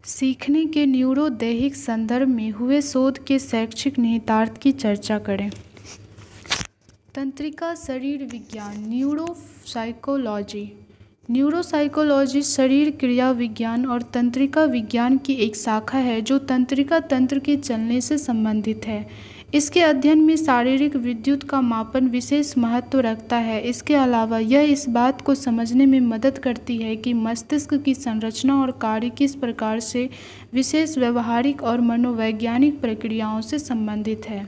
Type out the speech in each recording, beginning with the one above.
सीखने के न्यूरोदैहिक संदर्भ में हुए शोध के शैक्षिक निहितार्थ की चर्चा करें। तंत्रिका शरीर विज्ञान न्यूरोसाइकोलॉजी। न्यूरोसाइकोलॉजी शरीर क्रिया विज्ञान और तंत्रिका विज्ञान की एक शाखा है जो तंत्रिका तंत्र के चलने से संबंधित है। इसके अध्ययन में शारीरिक विद्युत का मापन विशेष महत्व रखता है। इसके अलावा यह इस बात को समझने में मदद करती है कि मस्तिष्क की संरचना और कार्य किस प्रकार से विशेष व्यवहारिक और मनोवैज्ञानिक प्रक्रियाओं से संबंधित है।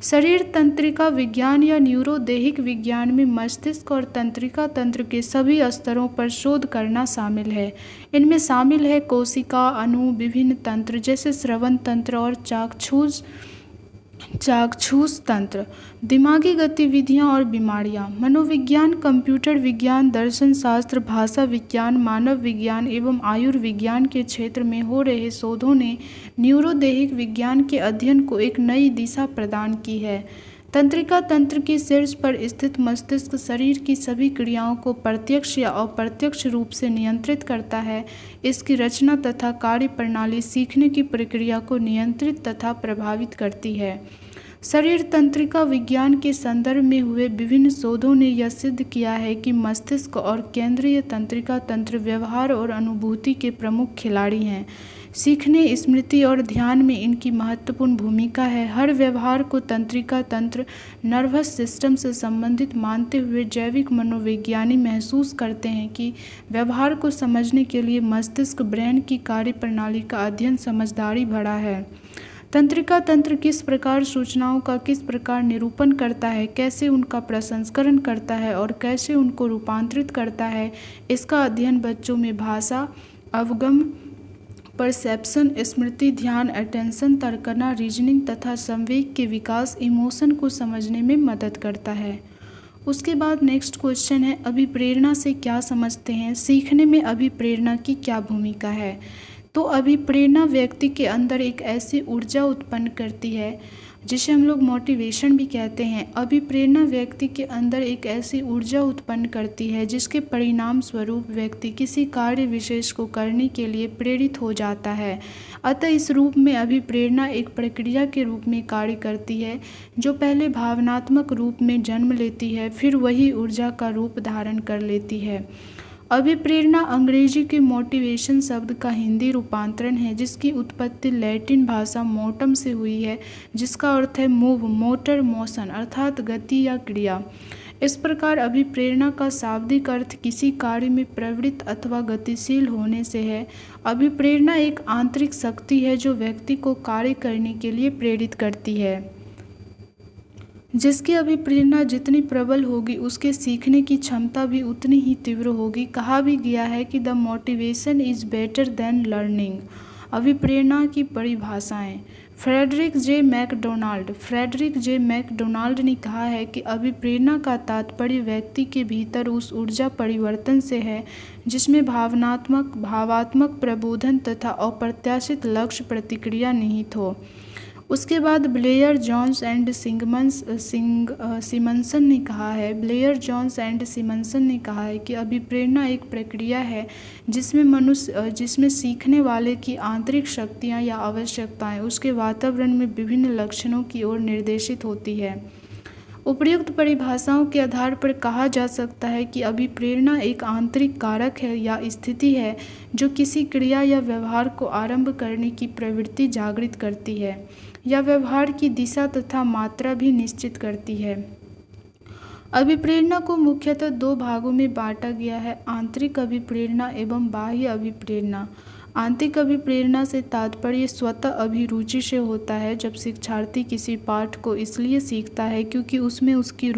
शरीर तंत्रिका विज्ञान या न्यूरोदैहिक विज्ञान में मस्तिष्क और तंत्रिका तंत्र के सभी स्तरों पर शोध करना शामिल है। इनमें शामिल है कोशिका, अणु, विभिन्न तंत्र जैसे श्रवण तंत्र और चाक्षुष तंत्र, दिमागी गतिविधियां और बीमारियां, मनोविज्ञान, कंप्यूटर विज्ञान, दर्शन शास्त्र, भाषा विज्ञान, मानव विज्ञान एवं आयुर्विज्ञान के क्षेत्र में हो रहे शोधों ने न्यूरोदैहिक विज्ञान के अध्ययन को एक नई दिशा प्रदान की है। तंत्रिका तंत्र के शीर्ष पर स्थित मस्तिष्क शरीर की सभी क्रियाओं को प्रत्यक्ष या अप्रत्यक्ष रूप से नियंत्रित करता है। इसकी रचना तथा कार्य प्रणाली सीखने की प्रक्रिया को नियंत्रित तथा प्रभावित करती है। शरीर तंत्रिका विज्ञान के संदर्भ में हुए विभिन्न शोधों ने यह सिद्ध किया है कि मस्तिष्क और केंद्रीय तंत्रिका तंत्र व्यवहार और अनुभूति के प्रमुख खिलाड़ी हैं। सीखने, स्मृति और ध्यान में इनकी महत्वपूर्ण भूमिका है। हर व्यवहार को तंत्रिका तंत्र नर्वस सिस्टम से संबंधित मानते हुए जैविक मनोविज्ञानी महसूस करते हैं कि व्यवहार को समझने के लिए मस्तिष्क ब्रेन की कार्यप्रणाली का अध्ययन समझदारी भरा है। तंत्रिका तंत्र किस प्रकार सूचनाओं का किस प्रकार निरूपण करता है, कैसे उनका प्रसंस्करण करता है और कैसे उनको रूपांतरित करता है, इसका अध्ययन बच्चों में भाषा, अवगम, परसेप्शन, स्मृति, ध्यान, अटेंशन, तर्कना, रीजनिंग तथा संवेग के विकास, इमोशन को समझने में मदद करता है। उसके बाद नेक्स्ट क्वेश्चन है, अभिप्रेरणा से क्या समझते हैं? सीखने में अभिप्रेरणा की क्या भूमिका है? तो अभिप्रेरणा व्यक्ति के अंदर एक ऐसी ऊर्जा उत्पन्न करती है जिसे हम लोग मोटिवेशन भी कहते हैं। अभिप्रेरणा व्यक्ति के अंदर एक ऐसी ऊर्जा उत्पन्न करती है जिसके परिणाम स्वरूप व्यक्ति किसी कार्य विशेष को करने के लिए प्रेरित हो जाता है। अतः इस रूप में अभिप्रेरणा एक प्रक्रिया के रूप में कार्य करती है जो पहले भावनात्मक रूप में जन्म लेती है, फिर वही ऊर्जा का रूप धारण कर लेती है। अभिप्रेरणा अंग्रेजी के मोटिवेशन शब्द का हिंदी रूपांतरण है जिसकी उत्पत्ति लैटिन भाषा मोटम से हुई है जिसका अर्थ है मूव, मोटर, मोशन अर्थात गति या क्रिया। इस प्रकार अभिप्रेरणा का शाब्दिक अर्थ किसी कार्य में प्रवृत्त अथवा गतिशील होने से है। अभिप्रेरणा एक आंतरिक शक्ति है जो व्यक्ति को कार्य करने के लिए प्रेरित करती है। जिसकी अभिप्रेरणा जितनी प्रबल होगी उसके सीखने की क्षमता भी उतनी ही तीव्र होगी। कहा भी गया है कि the motivation is better than learning. अभिप्रेरणा की परिभाषाएं। फ्रेडरिक जे मैकडोनाल्ड ने कहा है कि अभिप्रेरणा का तात्पर्य व्यक्ति के भीतर उस ऊर्जा परिवर्तन से है जिसमें भावात्मक प्रबोधन तथा अप्रत्याशित लक्ष्य प्रतिक्रिया निहित हो। उसके बाद ब्लेयर जोन्स एंड सिमनसन ने कहा है कि अभिप्रेरणा एक प्रक्रिया है जिसमें सीखने वाले की आंतरिक शक्तियाँ या आवश्यकताएं उसके वातावरण में विभिन्न लक्षणों की ओर निर्देशित होती है। उपर्युक्त परिभाषाओं के आधार पर कहा जा सकता है कि अभिप्रेरणा एक आंतरिक कारक है या स्थिति है जो किसी क्रिया या व्यवहार को आरंभ करने की प्रवृत्ति जागृत करती है या व्यवहार की दिशा तथा मात्रा भी निश्चित करती है। अभिप्रेरणा को मुख्यतः दो भागों में बांटा गया है, आंतरिक अभिप्रेरणा एवं बाह्य अभिप्रेरणा। आंतरिक अभिप्रेरणा से तात्पर्य स्वतः अभिरुचि से होता है। जब शिक्षार्थी किसी पाठ को इसलिए सीखता है क्योंकि उसमें उसकी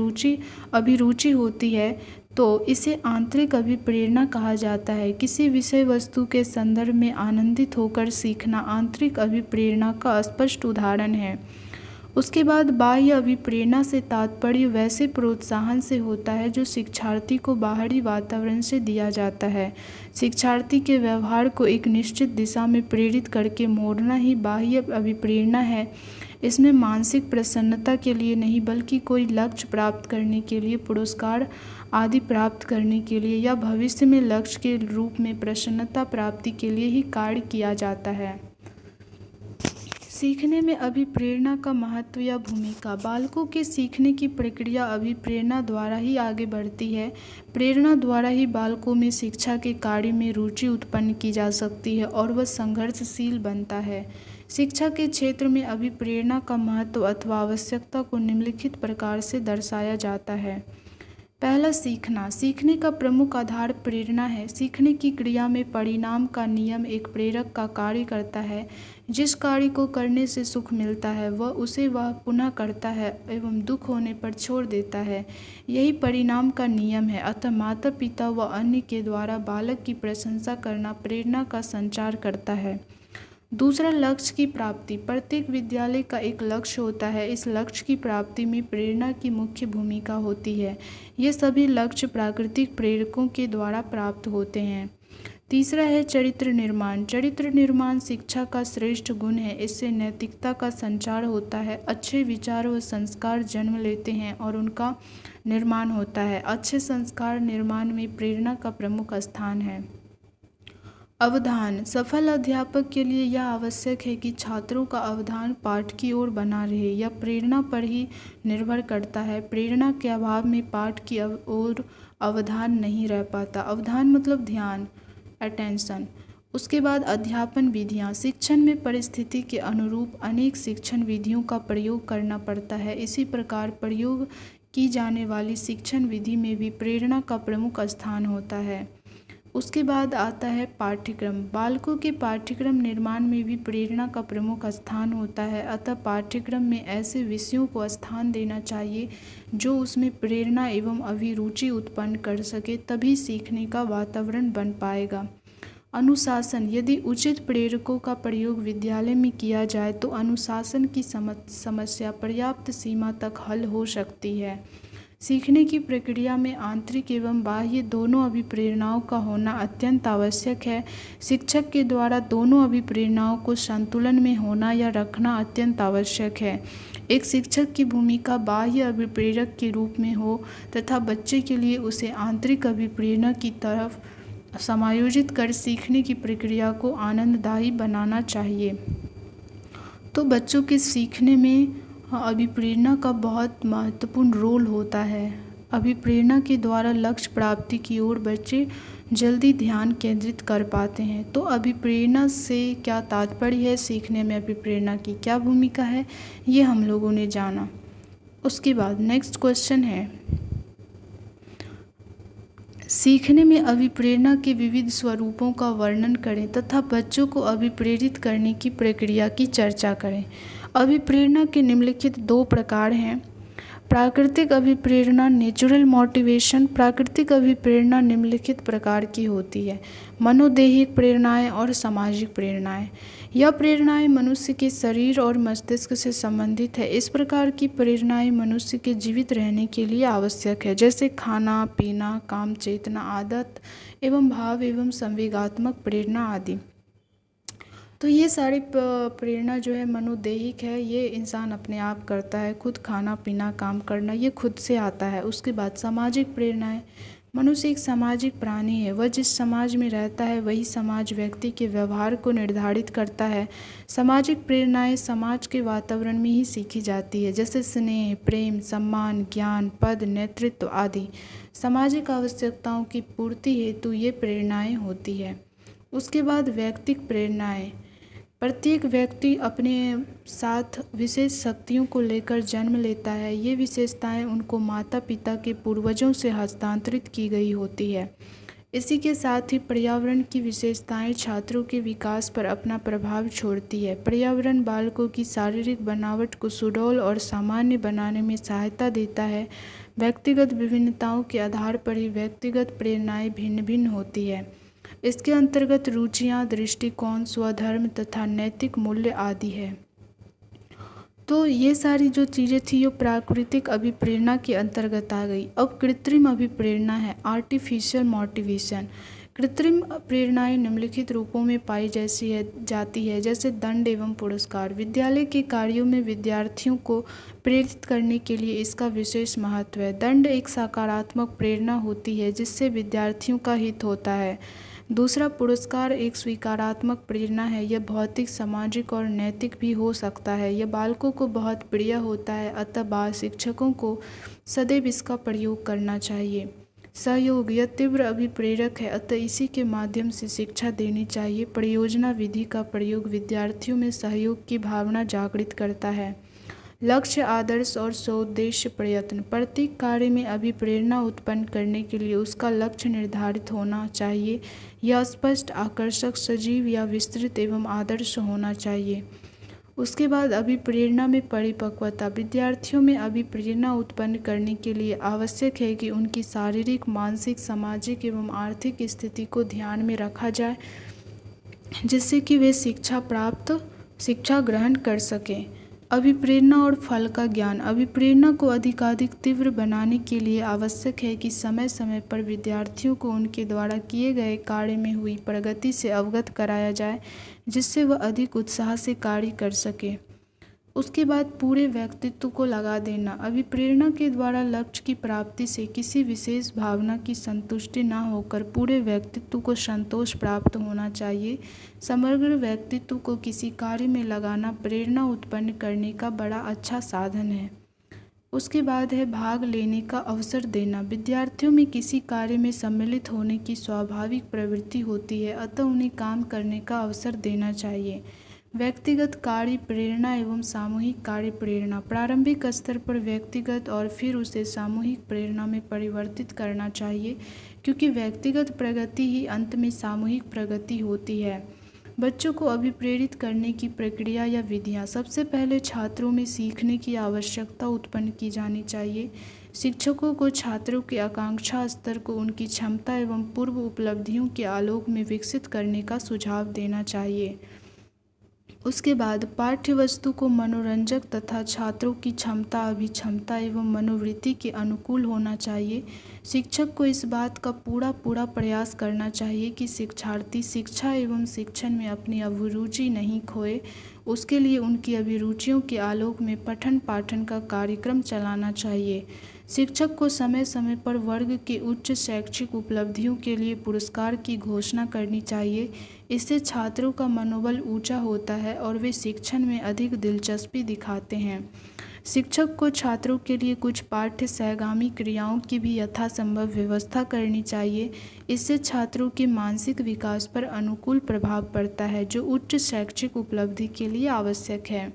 अभिरुचि होती है तो इसे आंतरिक अभिप्रेरणा कहा जाता है। किसी विषय वस्तु के संदर्भ में आनंदित होकर सीखना आंतरिक अभिप्रेरणा का स्पष्ट उदाहरण है। उसके बाद बाह्य अभिप्रेरणा से तात्पर्य वैसे प्रोत्साहन से होता है जो शिक्षार्थी को बाहरी वातावरण से दिया जाता है। शिक्षार्थी के व्यवहार को एक निश्चित दिशा में प्रेरित करके मोड़ना ही बाह्य अभिप्रेरणा है। इसमें मानसिक प्रसन्नता के लिए नहीं बल्कि कोई लक्ष्य प्राप्त करने के लिए पुरस्कार आदि प्राप्त करने के लिए या भविष्य में लक्ष्य के रूप में प्रसन्नता प्राप्ति के लिए ही कार्य किया जाता है। सीखने में अभिप्रेरणा का महत्व या भूमिका। बालकों के सीखने की प्रक्रिया अभिप्रेरणा द्वारा ही आगे बढ़ती है। प्रेरणा द्वारा ही बालकों में शिक्षा के कार्य में रुचि उत्पन्न की जा सकती है और वह संघर्षशील बनता है। शिक्षा के क्षेत्र में अभिप्रेरणा का महत्व अथवा आवश्यकता को निम्नलिखित प्रकार से दर्शाया जाता है। पहला, सीखना। सीखने का प्रमुख आधार प्रेरणा है। सीखने की क्रिया में परिणाम का नियम एक प्रेरक का कार्य करता है। जिस कार्य को करने से सुख मिलता है वह पुनः करता है एवं दुख होने पर छोड़ देता है। यही परिणाम का नियम है। अतः माता पिता व अन्य के द्वारा बालक की प्रशंसा करना प्रेरणा का संचार करता है। दूसरा, लक्ष्य की प्राप्ति। प्रत्येक विद्यालय का एक लक्ष्य होता है। इस लक्ष्य की प्राप्ति में प्रेरणा की मुख्य भूमिका होती है। ये सभी लक्ष्य प्राकृतिक प्रेरकों के द्वारा प्राप्त होते हैं। तीसरा है चरित्र निर्माण। चरित्र निर्माण शिक्षा का श्रेष्ठ गुण है। इससे नैतिकता का संचार होता है। अच्छे विचार व संस्कार जन्म लेते हैं और उनका निर्माण होता है। अच्छे संस्कार निर्माण में प्रेरणा का प्रमुख स्थान है। अवधान। सफल अध्यापक के लिए यह आवश्यक है कि छात्रों का अवधान पाठ की ओर बना रहे। यह प्रेरणा पर ही निर्भर करता है। प्रेरणा के अभाव में पाठ की ओर अवधान नहीं रह पाता। अवधान मतलब ध्यान, अटेंशन। उसके बाद अध्यापन विधियाँ। शिक्षण में परिस्थिति के अनुरूप अनेक शिक्षण विधियों का प्रयोग करना पड़ता है। इसी प्रकार प्रयोग की जाने वाली शिक्षण विधि में भी प्रेरणा का प्रमुख स्थान होता है। उसके बाद आता है पाठ्यक्रम। बालकों के पाठ्यक्रम निर्माण में भी प्रेरणा का प्रमुख स्थान होता है। अतः पाठ्यक्रम में ऐसे विषयों को स्थान देना चाहिए जो उसमें प्रेरणा एवं अभिरुचि उत्पन्न कर सके, तभी सीखने का वातावरण बन पाएगा। अनुशासन। यदि उचित प्रेरकों का प्रयोग विद्यालय में किया जाए तो अनुशासन की समस्या पर्याप्त सीमा तक हल हो सकती है। सीखने की प्रक्रिया में आंतरिक एवं बाह्य दोनों अभिप्रेरणाओं का होना अत्यंत आवश्यक है। शिक्षक के द्वारा दोनों अभिप्रेरणाओं को संतुलन में होना या रखना अत्यंत आवश्यक है। एक शिक्षक की भूमिका बाह्य अभिप्रेरक के रूप में हो तथा बच्चे के लिए उसे आंतरिक अभिप्रेरणा की तरफ समायोजित कर सीखने की प्रक्रिया को आनंददायी बनाना चाहिए। तो बच्चों के सीखने में अभिप्रेरणा का बहुत महत्वपूर्ण रोल होता है। अभिप्रेरणा के द्वारा लक्ष्य प्राप्ति की ओर बच्चे जल्दी ध्यान केंद्रित कर पाते हैं। तो अभिप्रेरणा से क्या तात्पर्य है, सीखने में अभिप्रेरणा की क्या भूमिका है, ये हम लोगों ने जाना। उसके बाद नेक्स्ट क्वेश्चन है, सीखने में अभिप्रेरणा के विविध स्वरूपों का वर्णन करें तथा बच्चों को अभिप्रेरित करने की प्रक्रिया की चर्चा करें। अभिप्रेरणा के निम्नलिखित दो प्रकार हैं। प्राकृतिक अभिप्रेरणा, नेचुरल मोटिवेशन। प्राकृतिक अभिप्रेरणा निम्नलिखित प्रकार की होती है: मनोदैहिक प्रेरणाएं और सामाजिक प्रेरणाएं। यह प्रेरणाएं मनुष्य के शरीर और मस्तिष्क से संबंधित है। इस प्रकार की प्रेरणाएं मनुष्य के जीवित रहने के लिए आवश्यक है, जैसे खाना पीना, काम चेतना, आदत एवं भाव एवं संवेगात्मक प्रेरणा आदि। तो ये सारी प्रेरणा जो है मनोदैहिक है, ये इंसान अपने आप करता है, खुद खाना पीना काम करना ये खुद से आता है। उसके बाद सामाजिक प्रेरणाएं। मनुष्य एक सामाजिक प्राणी है। वह जिस समाज में रहता है वही समाज व्यक्ति के व्यवहार को निर्धारित करता है। सामाजिक प्रेरणाएं समाज के वातावरण में ही सीखी जाती है, जैसे स्नेह, प्रेम, सम्मान, ज्ञान, पद, नेतृत्व आदि। सामाजिक आवश्यकताओं की पूर्ति हेतु ये प्रेरणाएं होती है। उसके बाद व्यक्तिक प्रेरणाएं। प्रत्येक व्यक्ति अपने साथ विशेष शक्तियों को लेकर जन्म लेता है। ये विशेषताएं उनको माता पिता के पूर्वजों से हस्तांतरित की गई होती है। इसी के साथ ही पर्यावरण की विशेषताएं छात्रों के विकास पर अपना प्रभाव छोड़ती है। पर्यावरण बालकों की शारीरिक बनावट को सुडौल और सामान्य बनाने में सहायता देता है। व्यक्तिगत विभिन्नताओं के आधार पर ही व्यक्तिगत प्रेरणाएं भिन्न भिन्न होती है। इसके अंतर्गत रुचियाँ, दृष्टिकोण, स्वधर्म तथा नैतिक मूल्य आदि है। तो ये सारी जो चीज़ें थी वो प्राकृतिक अभिप्रेरणा के अंतर्गत आ गई। अब कृत्रिम अभिप्रेरणा है, आर्टिफिशियल मोटिवेशन। कृत्रिम प्रेरणाएं निम्नलिखित रूपों में पाई जाती है, जैसे दंड एवं पुरस्कार। विद्यालय के कार्यों में विद्यार्थियों को प्रेरित करने के लिए इसका विशेष महत्व है। दंड एक सकारात्मक प्रेरणा होती है जिससे विद्यार्थियों का हित होता है। दूसरा, पुरस्कार एक स्वीकारात्मक प्रेरणा है। यह भौतिक, सामाजिक और नैतिक भी हो सकता है। यह बालकों को बहुत प्रिय होता है, अतः बाल शिक्षकों को सदैव इसका प्रयोग करना चाहिए। सहयोग, यह तीव्र अभिप्रेरक है, अतः इसी के माध्यम से शिक्षा देनी चाहिए। परियोजना विधि का प्रयोग विद्यार्थियों में सहयोग की भावना जागृत करता है। लक्ष्य, आदर्श और सौद्देश्य प्रयत्न, प्रत्येक कार्य में अभिप्रेरणा उत्पन्न करने के लिए उसका लक्ष्य निर्धारित होना चाहिए। यह स्पष्ट, आकर्षक, सजीव या विस्तृत एवं आदर्श होना चाहिए। उसके बाद अभिप्रेरणा में परिपक्वता। विद्यार्थियों में अभिप्रेरणा उत्पन्न करने के लिए आवश्यक है कि उनकी शारीरिक, मानसिक, सामाजिक एवं आर्थिक स्थिति को ध्यान में रखा जाए, जिससे कि वे शिक्षा ग्रहण कर सकें। अभिप्रेरणा और फल का ज्ञान। अभिप्रेरणा को अधिकाधिक तीव्र बनाने के लिए आवश्यक है कि समय समय पर विद्यार्थियों को उनके द्वारा किए गए कार्य में हुई प्रगति से अवगत कराया जाए, जिससे वह अधिक उत्साह से कार्य कर सके। उसके बाद पूरे व्यक्तित्व को लगा देना। अभिप्रेरणा के द्वारा लक्ष्य की प्राप्ति से किसी विशेष भावना की संतुष्टि न होकर पूरे व्यक्तित्व को संतोष प्राप्त होना चाहिए। समग्र व्यक्तित्व को किसी कार्य में लगाना प्रेरणा उत्पन्न करने का बड़ा अच्छा साधन है। उसके बाद है भाग लेने का अवसर देना। विद्यार्थियों में किसी कार्य में सम्मिलित होने की स्वाभाविक प्रवृत्ति होती है, अतः उन्हें काम करने का अवसर देना चाहिए। व्यक्तिगत कार्य प्रेरणा एवं सामूहिक कार्य प्रेरणा। प्रारंभिक स्तर पर व्यक्तिगत और फिर उसे सामूहिक प्रेरणा में परिवर्तित करना चाहिए, क्योंकि व्यक्तिगत प्रगति ही अंत में सामूहिक प्रगति होती है। बच्चों को अभिप्रेरित करने की प्रक्रिया या विधियाँ। सबसे पहले छात्रों में सीखने की आवश्यकता उत्पन्न की जानी चाहिए। शिक्षकों को छात्रों के आकांक्षा स्तर को उनकी क्षमता एवं पूर्व उपलब्धियों के आलोक में विकसित करने का सुझाव देना चाहिए। उसके बाद पाठ्य वस्तु को मनोरंजक तथा छात्रों की क्षमता, अभिक्षमता एवं मनोवृत्ति के अनुकूल होना चाहिए। शिक्षक को इस बात का पूरा प्रयास करना चाहिए कि शिक्षार्थी शिक्षा एवं शिक्षण में अपनी अभिरुचि नहीं खोए। उसके लिए उनकी अभिरुचियों के आलोक में पठन पाठन का कार्यक्रम चलाना चाहिए। शिक्षक को समय समय पर वर्ग के उच्च शैक्षिक उपलब्धियों के लिए पुरस्कार की घोषणा करनी चाहिए। इससे छात्रों का मनोबल ऊंचा होता है और वे शिक्षण में अधिक दिलचस्पी दिखाते हैं। शिक्षक को छात्रों के लिए कुछ पाठ्य सहगामी क्रियाओं की भी यथासंभव व्यवस्था करनी चाहिए। इससे छात्रों के मानसिक विकास पर अनुकूल प्रभाव पड़ता है, जो उच्च शैक्षिक उपलब्धि के लिए आवश्यक है।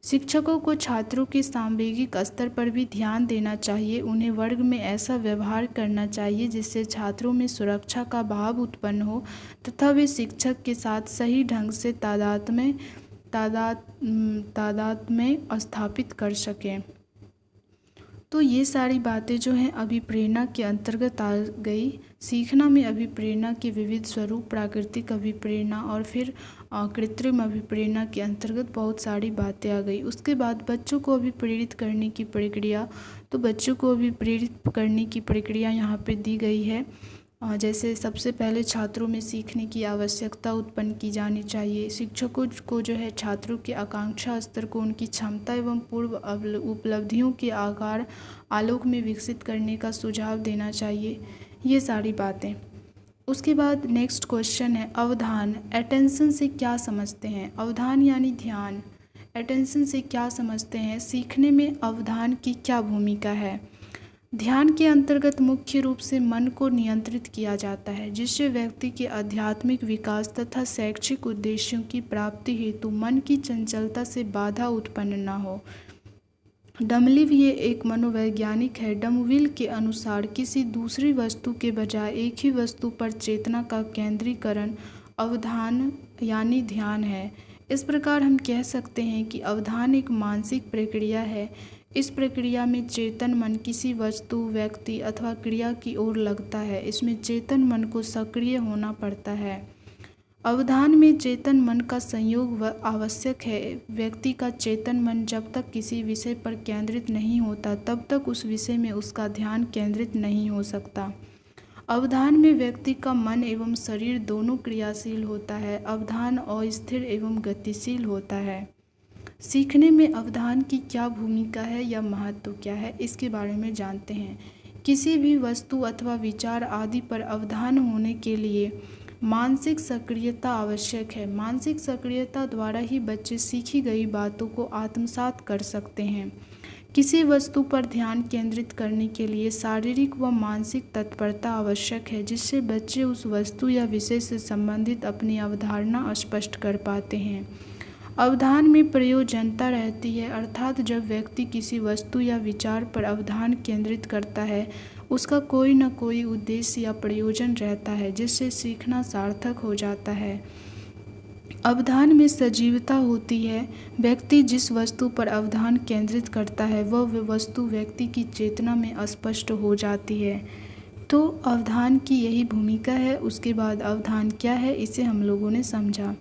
शिक्षकों को छात्रों के सांवेगिक स्तर पर भी ध्यान देना चाहिए। उन्हें वर्ग में ऐसा व्यवहार करना चाहिए जिससे छात्रों में सुरक्षा का भाव उत्पन्न हो तथा वे शिक्षक के साथ सही ढंग से तादात्म्य स्थापित कर सकें। तो ये सारी बातें जो हैं अभिप्रेरणा के अंतर्गत आ गई। सीखना में अभिप्रेरणा के विविध स्वरूप, प्राकृतिक अभिप्रेरणा और फिर कृत्रिम अभिप्रेरणा के अंतर्गत बहुत सारी बातें आ गई। उसके बाद बच्चों को अभिप्रेरित करने की प्रक्रिया। तो बच्चों को अभिप्रेरित करने की प्रक्रिया यहाँ पे दी गई है। जैसे सबसे पहले छात्रों में सीखने की आवश्यकता उत्पन्न की जानी चाहिए। शिक्षकों को जो है छात्रों के आकांक्षा स्तर को उनकी क्षमता एवं पूर्व उपलब्धियों के आलोक में विकसित करने का सुझाव देना चाहिए। ये सारी बातें। उसके बाद नेक्स्ट क्वेश्चन है अवधान। अटेंशन से क्या समझते हैं? अवधान यानी ध्यान। अटेंशन से क्या समझते हैं? सीखने में अवधान की क्या भूमिका है? ध्यान के अंतर्गत मुख्य रूप से मन को नियंत्रित किया जाता है, जिससे व्यक्ति के आध्यात्मिक विकास तथा शैक्षिक उद्देश्यों की प्राप्ति हेतु मन की चंचलता से बाधा उत्पन्न न हो। डमलीव ये एक मनोवैज्ञानिक है। डमविल के अनुसार किसी दूसरी वस्तु के बजाय एक ही वस्तु पर चेतना का केंद्रीकरण अवधान यानी ध्यान है। इस प्रकार हम कह सकते हैं कि अवधान एक मानसिक प्रक्रिया है। इस प्रक्रिया में चेतन मन किसी वस्तु, व्यक्ति अथवा क्रिया की ओर लगता है। इसमें चेतन मन को सक्रिय होना पड़ता है। अवधान में चेतन मन का संयोग आवश्यक है। व्यक्ति का चेतन मन जब तक किसी विषय पर केंद्रित नहीं होता तब तक उस विषय में उसका ध्यान केंद्रित नहीं हो सकता। अवधान में व्यक्ति का मन एवं शरीर दोनों क्रियाशील होता है। अवधान अस्थिर एवं गतिशील होता है। सीखने में अवधान की क्या भूमिका है या महत्व क्या है, इसके बारे में जानते हैं। किसी भी वस्तु अथवा विचार आदि पर अवधान होने के लिए मानसिक सक्रियता आवश्यक है। मानसिक सक्रियता द्वारा ही बच्चे सीखी गई बातों को आत्मसात कर सकते हैं। किसी वस्तु पर ध्यान केंद्रित करने के लिए शारीरिक व मानसिक तत्परता आवश्यक है, जिससे बच्चे उस वस्तु या विषय से संबंधित अपनी अवधारणा स्पष्ट कर पाते हैं। अवधान में प्रयोजनता रहती है, अर्थात जब व्यक्ति किसी वस्तु या विचार पर अवधान केंद्रित करता है उसका कोई न कोई उद्देश्य या प्रयोजन रहता है, जिससे सीखना सार्थक हो जाता है। अवधान में सजीवता होती है। व्यक्ति जिस वस्तु पर अवधान केंद्रित करता है वह वस्तु व्यक्ति की चेतना में स्पष्ट हो जाती है। तो अवधान की यही भूमिका है। उसके बाद अवधान क्या है इसे हम लोगों ने समझा,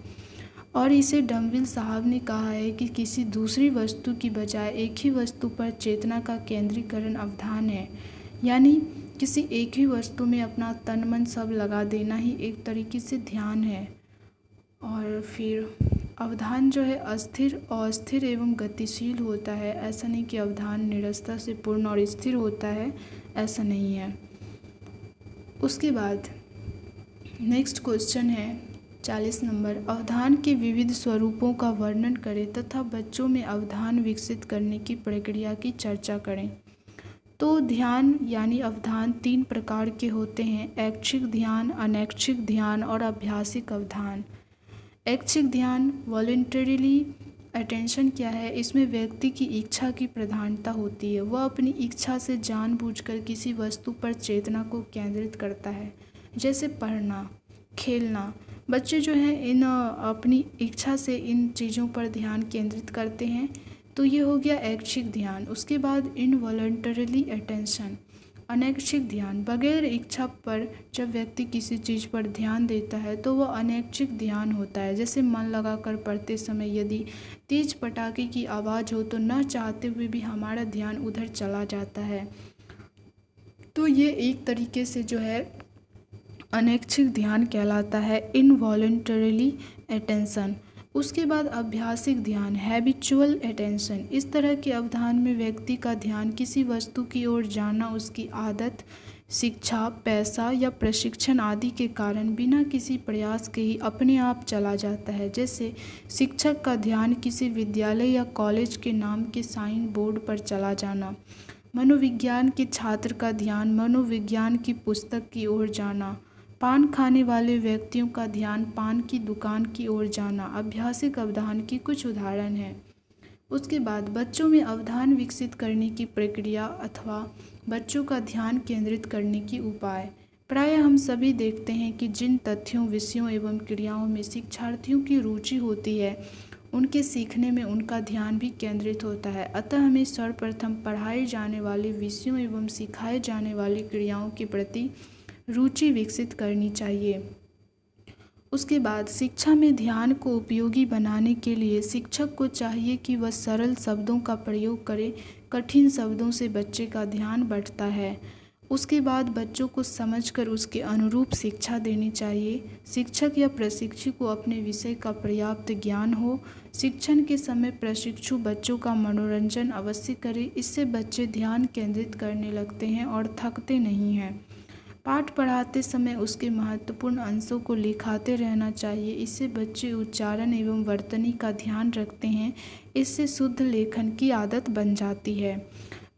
और इसे डमविल साहब ने कहा है कि किसी दूसरी वस्तु की बजाय एक ही वस्तु पर चेतना का केंद्रीकरण अवधान है। यानी किसी एक ही वस्तु में अपना तन मन सब लगा देना ही एक तरीके से ध्यान है। और फिर अवधान जो है अस्थिर, अस्थिर एवं गतिशील होता है। ऐसा नहीं कि अवधान निरस्ता से पूर्ण और स्थिर होता है, ऐसा नहीं है। उसके बाद नेक्स्ट क्वेश्चन है 40 नंबर। अवधान के विविध स्वरूपों का वर्णन करें तथा बच्चों में अवधान विकसित करने की प्रक्रिया की चर्चा करें। तो ध्यान यानी अवधान 3 प्रकार के होते हैं: ऐच्छिक ध्यान, अनैच्छिक ध्यान और अभ्यासिक अवधान। ऐच्छिक ध्यान वॉलंटरीली अटेंशन क्या है, इसमें व्यक्ति की इच्छा की प्रधानता होती है। वह अपनी इच्छा से जानबूझकर किसी वस्तु पर चेतना को केंद्रित करता है, जैसे पढ़ना, खेलना। बच्चे जो हैं इन अपनी इच्छा से इन चीज़ों पर ध्यान केंद्रित करते हैं, तो ये हो गया ऐच्छिक ध्यान। उसके बाद इनवॉलंटरीली अटेंशन, अनैच्छिक ध्यान। बगैर इच्छा पर जब व्यक्ति किसी चीज़ पर ध्यान देता है तो वह अनैच्छिक ध्यान होता है। जैसे मन लगाकर पढ़ते समय यदि तेज पटाखे की आवाज़ हो तो न चाहते हुए भी हमारा ध्यान उधर चला जाता है, तो ये एक तरीके से जो है अनैच्छिक ध्यान कहलाता है, इनवॉलंटरीली अटेंशन। उसके बाद अभ्यासिक ध्यान, हैबिचुअल अटेंशन। इस तरह के अवधान में व्यक्ति का ध्यान किसी वस्तु की ओर जाना उसकी आदत, शिक्षा, पैसा या प्रशिक्षण आदि के कारण बिना किसी प्रयास के ही अपने आप चला जाता है। जैसे शिक्षक का ध्यान किसी विद्यालय या कॉलेज के नाम के साइन बोर्ड पर चला जाना। मनोविज्ञान के छात्र का ध्यान मनोविज्ञान की पुस्तक की ओर जाना। पान खाने वाले व्यक्तियों का ध्यान पान की दुकान की ओर जाना अभ्यासिक अवधान की कुछ उदाहरण हैं। उसके बाद बच्चों में अवधान विकसित करने की प्रक्रिया अथवा बच्चों का ध्यान केंद्रित करने की उपाय। प्रायः हम सभी देखते हैं कि जिन तथ्यों, विषयों एवं क्रियाओं में शिक्षार्थियों की रुचि होती है उनके सीखने में उनका ध्यान भी केंद्रित होता है। अतः हमें सर्वप्रथम पढ़ाए जाने वाले विषयों एवं सिखाए जाने वाली क्रियाओं के प्रति रुचि विकसित करनी चाहिए। उसके बाद शिक्षा में ध्यान को उपयोगी बनाने के लिए शिक्षक को चाहिए कि वह सरल शब्दों का प्रयोग करे। कठिन शब्दों से बच्चे का ध्यान बढ़ता है। उसके बाद बच्चों को समझकर उसके अनुरूप शिक्षा देनी चाहिए। शिक्षक या प्रशिक्षु को अपने विषय का पर्याप्त ज्ञान हो। शिक्षण के समय प्रशिक्षु बच्चों का मनोरंजन अवश्य करे। इससे बच्चे ध्यान केंद्रित करने लगते हैं और थकते नहीं हैं। पाठ पढ़ाते समय उसके महत्वपूर्ण अंशों को लिखाते रहना चाहिए। इससे बच्चे उच्चारण एवं वर्तनी का ध्यान रखते हैं। इससे शुद्ध लेखन की आदत बन जाती है।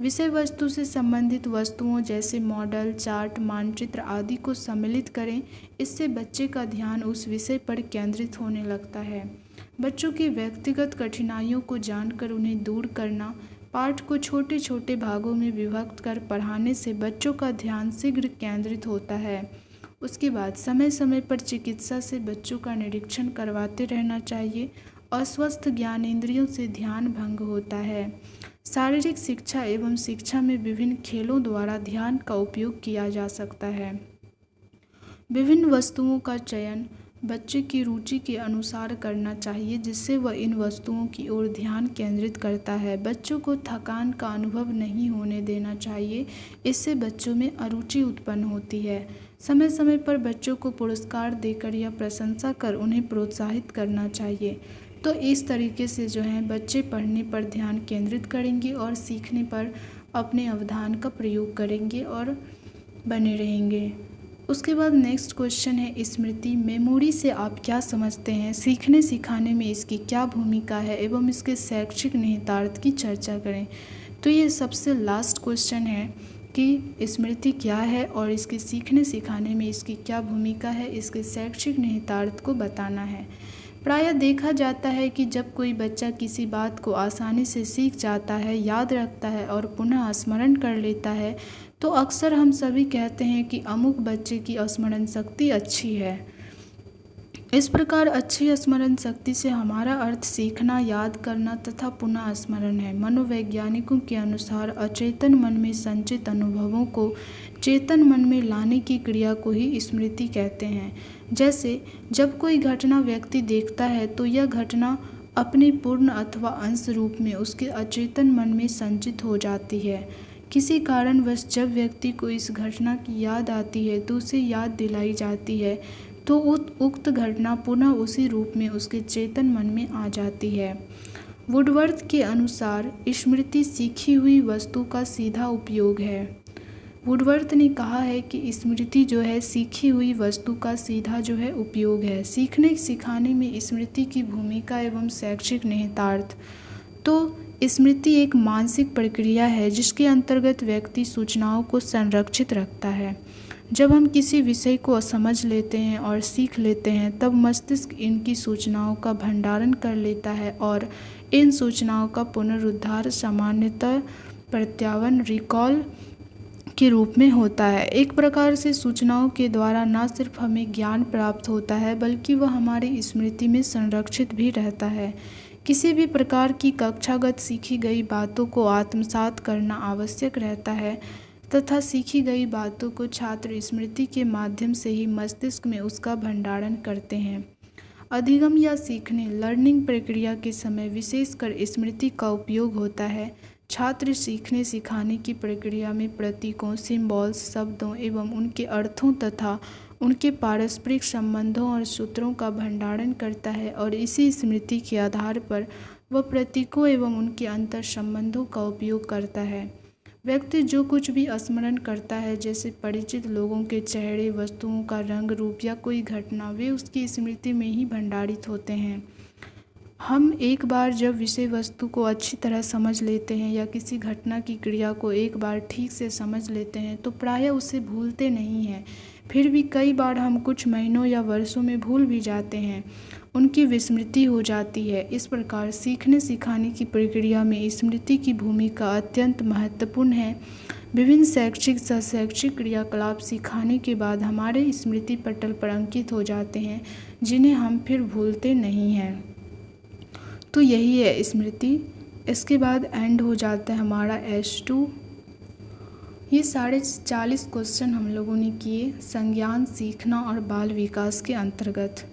विषय वस्तु से संबंधित वस्तुओं जैसे मॉडल, चार्ट, मानचित्र आदि को सम्मिलित करें। इससे बच्चे का ध्यान उस विषय पर केंद्रित होने लगता है। बच्चों की व्यक्तिगत कठिनाइयों को जानकर उन्हें दूर करना। पाठ को छोटे छोटे भागों में विभक्त कर पढ़ाने से बच्चों का ध्यान शीघ्र केंद्रित होता है। उसके बाद समय समय पर चिकित्सा से बच्चों का निरीक्षण करवाते रहना चाहिए। अस्वस्थ ज्ञानेंद्रियों से ध्यान भंग होता है। शारीरिक शिक्षा एवं शिक्षा में विभिन्न खेलों द्वारा ध्यान का उपयोग किया जा सकता है। विभिन्न वस्तुओं का चयन बच्चे की रुचि के अनुसार करना चाहिए, जिससे वह इन वस्तुओं की ओर ध्यान केंद्रित करता है। बच्चों को थकान का अनुभव नहीं होने देना चाहिए। इससे बच्चों में अरुचि उत्पन्न होती है। समय समय पर बच्चों को पुरस्कार देकर या प्रशंसा कर उन्हें प्रोत्साहित करना चाहिए। तो इस तरीके से जो है बच्चे पढ़ने पर ध्यान केंद्रित करेंगे और सीखने पर अपने अवधान का प्रयोग करेंगे और बने रहेंगे। उसके बाद नेक्स्ट क्वेश्चन है स्मृति। मेमोरी से आप क्या समझते हैं? सीखने सिखाने में इसकी क्या भूमिका है एवं इसके शैक्षिक निहितार्थ की चर्चा करें। तो ये सबसे लास्ट क्वेश्चन है कि स्मृति क्या है और इसके सीखने सिखाने में इसकी क्या भूमिका है, इसके शैक्षिक निहितार्थ को बताना है। प्रायः देखा जाता है कि जब कोई बच्चा किसी बात को आसानी से सीख जाता है, याद रखता है और पुनः स्मरण कर लेता है तो अक्सर हम सभी कहते हैं कि अमुक बच्चे की स्मरण शक्ति अच्छी है। इस प्रकार अच्छी स्मरण शक्ति से हमारा अर्थ सीखना, याद करना तथा पुनः स्मरण है। मनोवैज्ञानिकों के अनुसार अचेतन मन में संचित अनुभवों को चेतन मन में लाने की क्रिया को ही स्मृति कहते हैं। जैसे जब कोई घटना व्यक्ति देखता है तो यह घटना अपने पूर्ण अथवा अंश रूप में उसके अचेतन मन में संचित हो जाती है। किसी कारणवश जब व्यक्ति को इस घटना की याद आती है तो उसे याद दिलाई जाती है तो उक्त घटना पुनः उसी रूप में उसके चेतन मन में आ जाती है। वुडवर्थ के अनुसार स्मृति सीखी हुई वस्तु का सीधा उपयोग है। वुडवर्थ ने कहा है कि स्मृति जो है सीखी हुई वस्तु का सीधा जो है उपयोग है। सीखने सिखाने में स्मृति की भूमिका एवं शैक्षिक निहितार्थ। तो स्मृति एक मानसिक प्रक्रिया है जिसके अंतर्गत व्यक्ति सूचनाओं को संरक्षित रखता है। जब हम किसी विषय को समझ लेते हैं और सीख लेते हैं तब मस्तिष्क इनकी सूचनाओं का भंडारण कर लेता है और इन सूचनाओं का पुनरुद्धार सामान्यतः प्रत्यावन रिकॉल के रूप में होता है। एक प्रकार से सूचनाओं के द्वारा न सिर्फ हमें ज्ञान प्राप्त होता है बल्कि वह हमारी स्मृति में संरक्षित भी रहता है। किसी भी प्रकार की कक्षागत सीखी गई बातों को आत्मसात करना आवश्यक रहता है तथा सीखी गई बातों को छात्र स्मृति के माध्यम से ही मस्तिष्क में उसका भंडारण करते हैं। अधिगम या सीखने लर्निंग प्रक्रिया के समय विशेषकर स्मृति का उपयोग होता है। छात्र सीखने सिखाने की प्रक्रिया में प्रतीकों, सिंबल्स, शब्दों एवं उनके अर्थों तथा उनके पारस्परिक संबंधों और सूत्रों का भंडारण करता है और इसी स्मृति के आधार पर वह प्रतीकों एवं उनके अंतर संबंधों का उपयोग करता है। व्यक्ति जो कुछ भी स्मरण करता है जैसे परिचित लोगों के चेहरे, वस्तुओं का रंग, रूप या कोई घटना, वे उसकी स्मृति में ही भंडारित होते हैं। हम एक बार जब विषय वस्तु को अच्छी तरह समझ लेते हैं या किसी घटना की क्रिया को एक बार ठीक से समझ लेते हैं तो प्रायः उसे भूलते नहीं हैं। फिर भी कई बार हम कुछ महीनों या वर्षों में भूल भी जाते हैं, उनकी विस्मृति हो जाती है। इस प्रकार सीखने सिखाने की प्रक्रिया में स्मृति की भूमिका अत्यंत महत्वपूर्ण है। विभिन्न शैक्षिक शैक्षिक क्रियाकलाप सिखाने के बाद हमारे स्मृति पटल पर अंकित हो जाते हैं जिन्हें हम फिर भूलते नहीं हैं। तो यही है स्मृति। इसके बाद एंड हो जाता है हमारा S2। ये 40 क्वेश्चन हम लोगों ने किए संज्ञान, सीखना और बाल विकास के अंतर्गत।